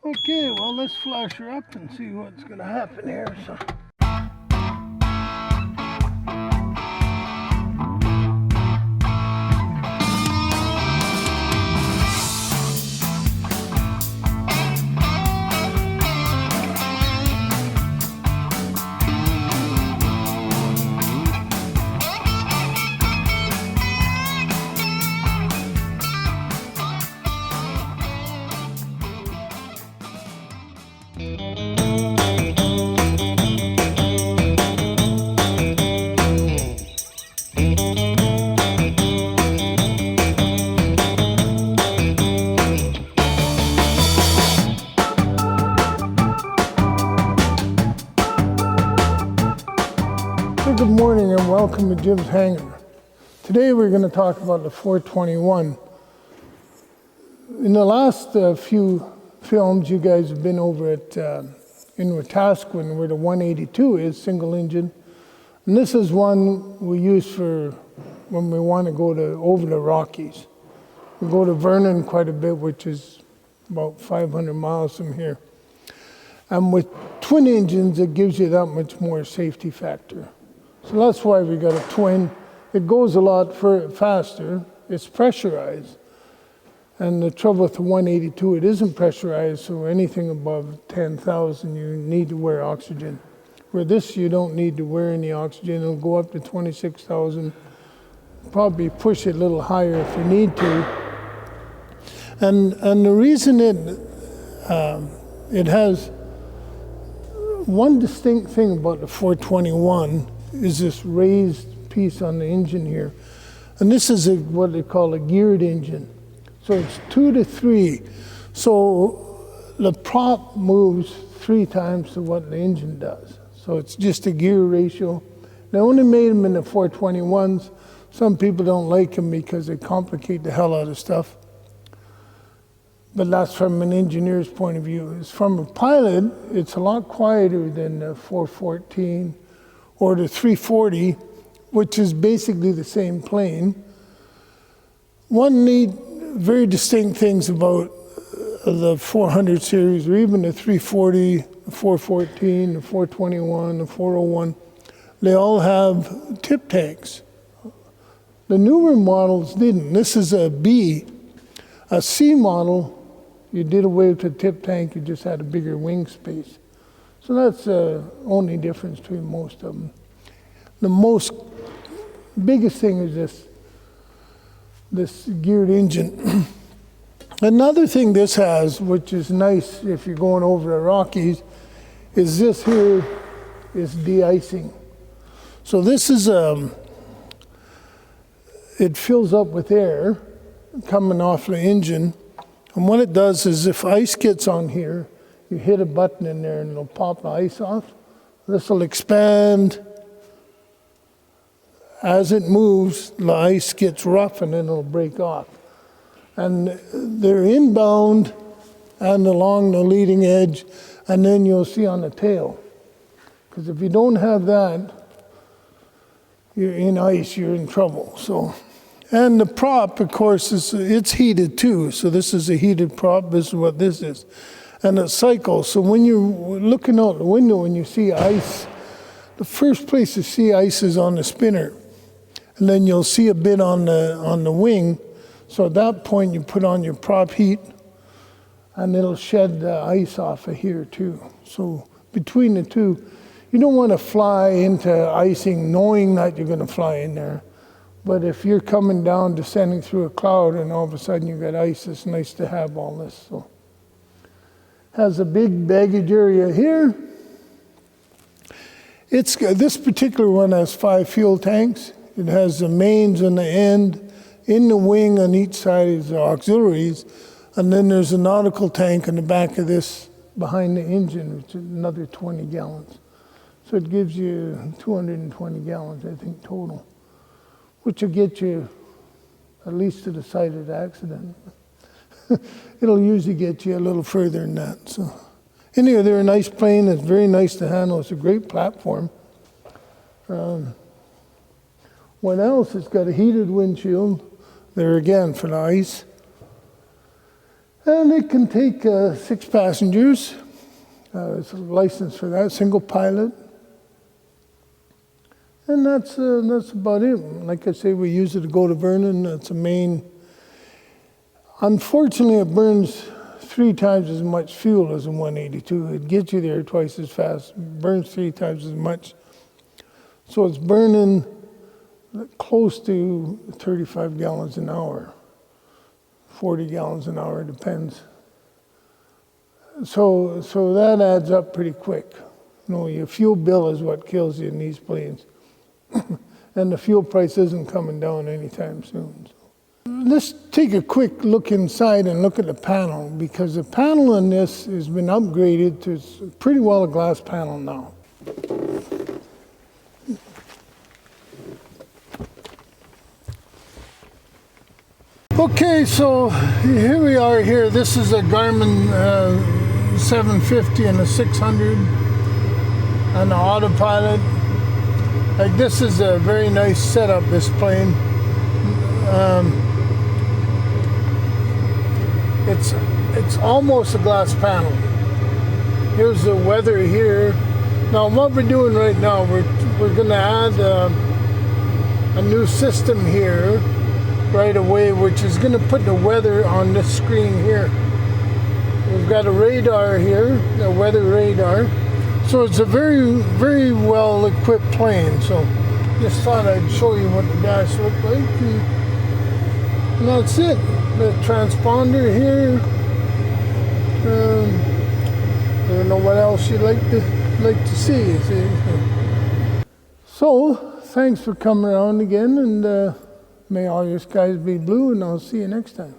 Okay, well, let's flash her up and see what's going to happen here. So. Good morning and welcome to Jim's Hangar. Today we're going to talk about the 421. In the last few films, you guys have been over at in Wetaskiwin where the 182 is, single engine. And this is one we use for when we want to go over the Rockies. We go to Vernon quite a bit, which is about 500 miles from here. And with twin engines, it gives you that much more safety factor. So that's why we got a twin. It goes a lot faster. It's pressurized. And the trouble with the 182, it isn't pressurized, so anything above 10,000, you need to wear oxygen. Where this, you don't need to wear any oxygen. It'll go up to 26,000. Probably push it a little higher if you need to. And the reason it has one distinct thing about the 421 is this raised piece on the engine here. And this is what they call a geared engine. So it's 2 to 3. So the prop moves 3 times to what the engine does. So it's just a gear ratio. They only made them in the 421s. Some people don't like them because they complicate the hell out of stuff. But that's from an engineer's point of view. As from a pilot, it's a lot quieter than the 414 or the 340, which is basically the same plane. One very distinct things about the 400 series, or even the 340, the 414, the 421, the 401, they all have tip tanks. The newer models didn't. This is a B. A C model, you did away with the tip tank, you just had a bigger wing space. So that's the only difference between most of them. The biggest thing is this geared engine. Another thing this has, which is nice if you're going over the Rockies, is this here is de-icing. So this is, it fills up with air coming off the engine. And what it does is if ice gets on here, you hit a button in there and it'll pop the ice off. This will expand. As it moves, the ice gets rough and then it'll break off. And they're inbound and along the leading edge, and then you'll see on the tail. Because if you don't have that, you're in ice, you're in trouble. So, and the prop, of course, it's heated too. So this is a heated prop. This is what this is. And it cycles. So when you're looking out the window and you see ice, the first place to see ice is on the spinner. And then you'll see a bit on the wing. So at that point, you put on your prop heat, and it'll shed the ice off of here too. So between the two, you don't want to fly into icing knowing that you're going to fly in there. But if you're coming down, descending through a cloud, and all of a sudden you got ice, it's nice to have all this. So has a big baggage area here. This particular one has 5 fuel tanks. It has the mains on the end. In the wing on each side is the auxiliaries. And then there's a nautical tank in the back of this behind the engine, which is another 20 gallons. So it gives you 220 gallons, I think, total, which will get you at least to the site of the accident. It'll usually get you a little further than that. So anyway, they're a nice plane. It's very nice to handle. It's a great platform. What else? It's got a heated windshield. There again for the ice. And it can take 6 passengers. It's a license for that, single pilot. And that's about it. Like I say, we use it to go to Vernon. That's a main. Unfortunately, it burns 3 times as much fuel as a 182. It gets you there twice as fast, burns 3 times as much. So it's burning close to 35 gallons an hour, 40 gallons an hour, depends. So that adds up pretty quick. You know, your fuel bill is what kills you in these planes. And the fuel price isn't coming down anytime soon. Let's take a quick look inside and look at the panel, because the panel in this has been upgraded to pretty well a glass panel now. Okay, so here we are here. This is a Garmin 750 and a 600 and the autopilot. Like, this is a very nice setup, this plane. It's almost a glass panel. Here's the weather here. Now what we're doing right now, we're going to add a new system here right away, which is going to put the weather on this screen here. We've got a radar here, a weather radar. So it's a very, very well equipped plane. So just thought I'd show you what the dash looked like. And that's it. The transponder here. I don't know what else you'd like to see. So thanks for coming around again, and may all your skies be blue, and I'll see you next time.